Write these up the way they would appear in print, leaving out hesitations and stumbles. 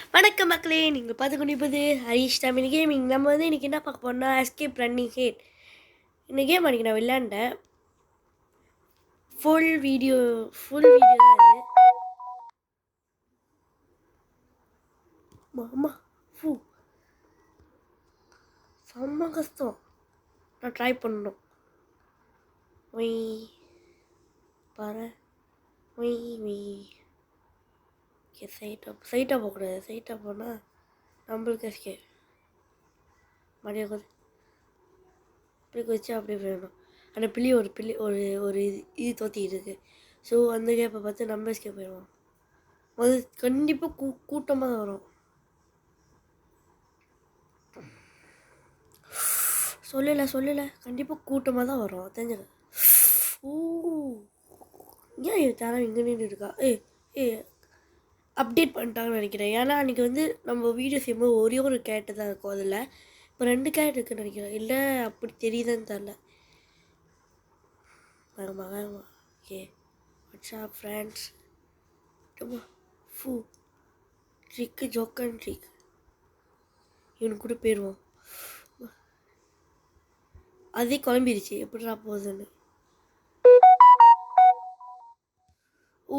வணக்கம் மக்களே, நீங்கள் பார்த்து கொண்டிருப்பது ஹரிஷ் தமிழ் கேமிங். நம்ம வந்து இன்றைக்கி என்ன பார்க்க போறோம்னா எஸ்கேப் ரன்னிங் ஹேட். இந்த கேம் அன்றைக்கி நான் விளையாண்டேன். ஃபுல் வீடியோ தான் இது. அம்மா ஃபூ செம்ம கஷ்டம். நான் ட்ரை பண்ணணும். ஒய் பாரு ஒய் ஒய். ஓகே, சைட்டாக போகக்கூடாது. சைட்டாக போனால் நம்மளுக்கு எஸ்கே மரியாதை கொஞ்சம் இப்படி குதிச்சு அப்படியே போயிடணும். அந்த பிள்ளி ஒரு இது தோத்திக்கிட்டு இருக்குது. ஸோ அந்த கேப்பை பார்த்து நம்ம எஸ்கே போயிடுவோம். அது கண்டிப்பாக கூட்டமாக தான் வரும். சொல்லலை கண்டிப்பாக கூட்டமாக தான் வரும், தெரிஞ்சது. ஓ, ஏன் இது தரம் இங்கே நின்று இருக்கா? அப்டேட் பண்ணிட்டாங்கன்னு நினைக்கிறேன். ஏன்னா அன்றைக்கி வந்து நம்ம வீடியோ செய்யும்போது ஒரே ஒரு கேரக்டர் தான் இருக்கும். அதில் இப்போ 2 கேரக்டர் இருக்குன்னு நினைக்கிறேன். இல்லை அப்படி தெரியுதுன்னு தெரில. வேகமா ஓகே. வாட்ஸ்அப் ஃப்ரெண்ட்ஸ் ஃபூ ட்ரிக்கு ஜோக்கன் ட்ரிக். இவனுக்கு கூட போயிடுவோம். அதே குழம்பிடுச்சு, எப்படிடா போகுதுன்னு. ஊ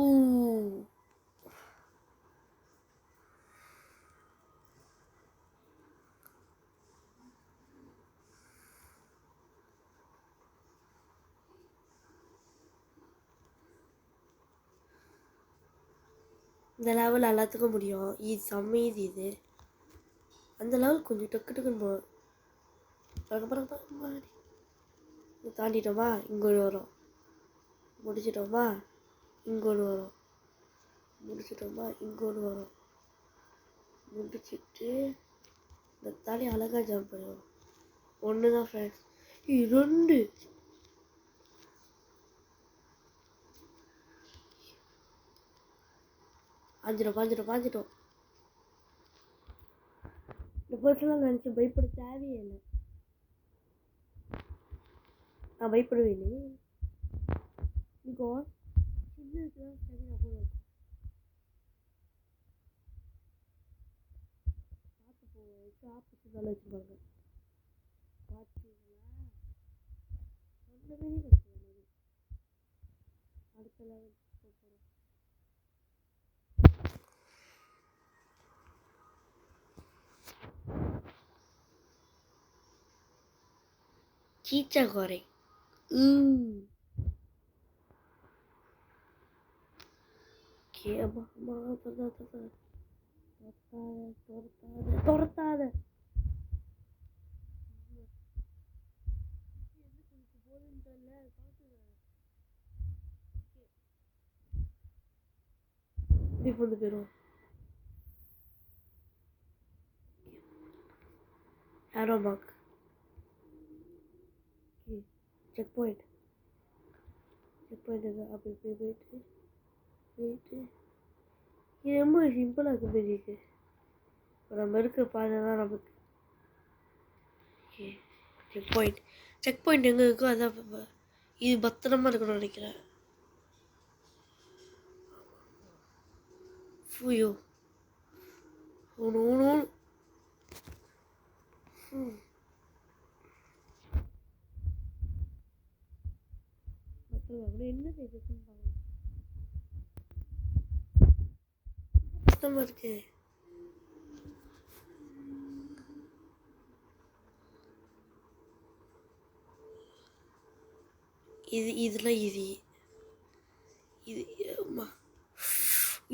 இந்த லெவல் எல்லாத்துக்கும் முடியும். இது செம்ம இது. அந்த லெவல் கொஞ்சம் டக்குன்னு போகும். தாண்டிட்டோமா, இங்கே ஒன்று வரும். முடிச்சிட்டோமா, இங்கே ஒன்று வரும். முடிச்சிட்டோமா, இங்கே ஒன்று வரும். முடிச்சுட்டு இந்த தாண்டி அழகாக ஜம்ப் பண்ணுவோம். ஒன்று தான் ஃப்ரெண்ட்ஸ். 2 பாஞ்சிட்டோம். இந்த பர்சனலாக நினச்சி பயப்பட தேவையே இல்லை. நான் பயப்படவே இல்லை. பிகாஸ் சின்னதுக்குலாம் ஸ்டாமினா கூட இருக்கும். பார்த்து போச்சு ஆப்போசிட் வச்சுருப்பாங்க. பார்த்தீங்களா, ஒன்றுமே கிடையாது. அடுத்த லெவல் போகிறோம். சீச்சா குறை. அம்மா துரத்தாத. இப்படி கொண்டு போயிடும். ஆரோ மார்க். செக் பாயிண்ட் அப்படி போயிட்டு இது ரொம்ப சிம்பிளாக இருக்குது. பெரியக்கு இப்போ நம்ம இருக்க பாதை தான் நமக்கு. ஓகே, செக் பாயிண்ட் எங்கே இருக்கோ அதான். இது பத்திரமா இருக்கணும்னு நினைக்கிறேன். ஃபூயோ ஒன்று என்ன செய்யுதுன்னு பார்க்கலாம். கஷ்டமா இருக்கு. இதெல்லாம் ஈஸி. இது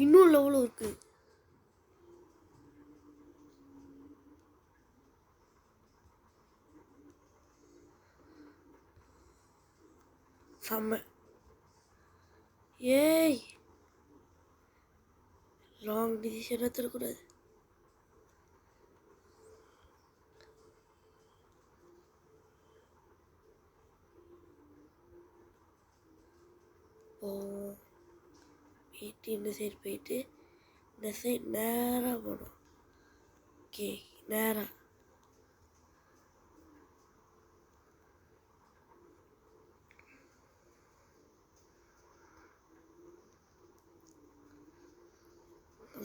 இன்னும் லெவலும் இருக்கு. செம்ம. ஏய், ராங் டிசிஷன் எடுத்துடக்கூடாது. போயிட்டு இந்த சைடு போயிட்டு இந்த சைடு நேராக போகணும். ஓகே, நேராக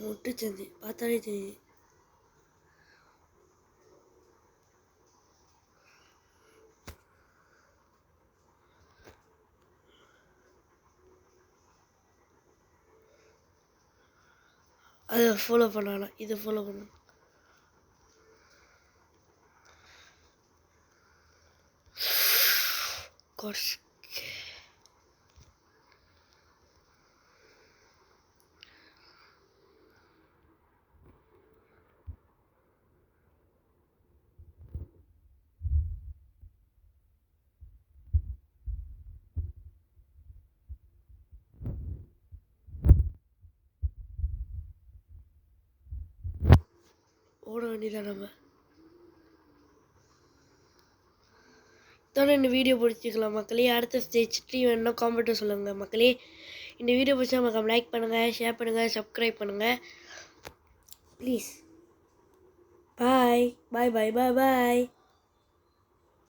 முட்டு சந்தி பார்த்தாலே தெரியுது. அதை ஃபாலோ பண்ணலாம், இதை ஃபாலோ பண்ணணும். ஓட வேண்டியதான் நம்ம. இந்த வீடியோ பிடிச்சிக்கலாம் மக்களே. அடுத்த ஸ்டேஜ் 3 வேணும்னா காமெண்ட்டை சொல்லுங்கள் மக்களே. இந்த வீடியோ பிடிச்சா மறக்காம லைக் பண்ணுங்கள், ஷேர் பண்ணுங்கள், சப்ஸ்கிரைப் பண்ணுங்கள் ப்ளீஸ். பாய் பாய் பாய் பாய் பாய்.